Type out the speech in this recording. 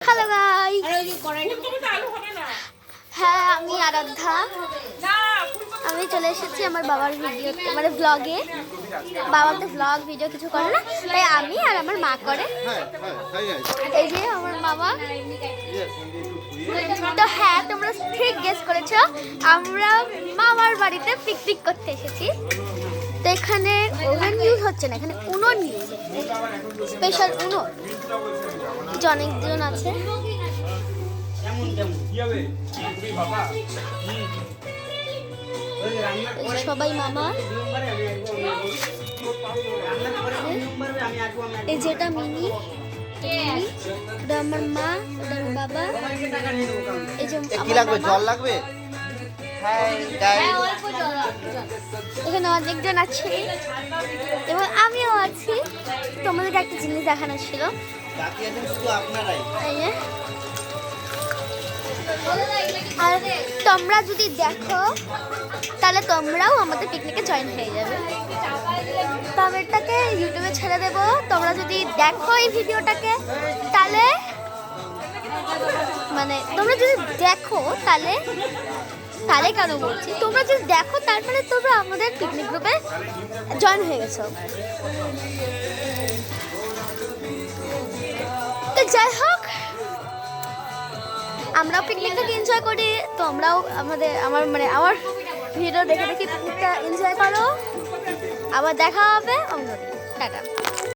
Hello guy, হ্যাঁ আমি আরাধ্যা। আমি চলে এসেছি আমার বাবার ভিডিওতে, মানে ব্লগে। বাবা তো ব্লগ ভিডিও কিছু করে না, তাই আমি আর আমার মা করে। এই যে আমার মামা। তো হ্যাঁ, তোমরা ঠিক গেস করেছো, আমরা মামার বাড়িতে পিকনিক করতে এসেছি। তো এখানে ওভেন ইউজ হচ্ছে না, এখানে উনুন ইউজ হচ্ছে, স্পেশাল উনুন। অনেকজন আছে। সবাই মামা। এই যেটা মিনি, ওটা আমার মা, ওটা আমার বাবা। এই যে কি লাগবে, জল লাগবে? এখানে অনেকজন আছে এবং আমিও আছি। তোমাদেরকে একটা জিনিস দেখানো ছিল। আর তোমরা যদি দেখো তাহলে তোমরাও আমাদের পিকনিকে জয়েন হয়ে যাবে। তো আমি এটাকে ইউটিউবে ছেড়ে দেবো। তোমরা যদি দেখো এই ভিডিওটাকে তাহলে, মানে তোমরা যদি দেখো তাহলে কেন বলছি, তোমরা যদি দেখো তার মানে তোমরা আমাদের পিকনিক গ্রুপে জয়েন হয়ে গেছো। তো যাই হোক, আমরাও পিকনিকটাকে এনজয় করি, তোমরাও আমার ভিডিও দেখে পিকনিকটা এনজয় করো। আবার দেখা হবে অন্যদিন। টাটা।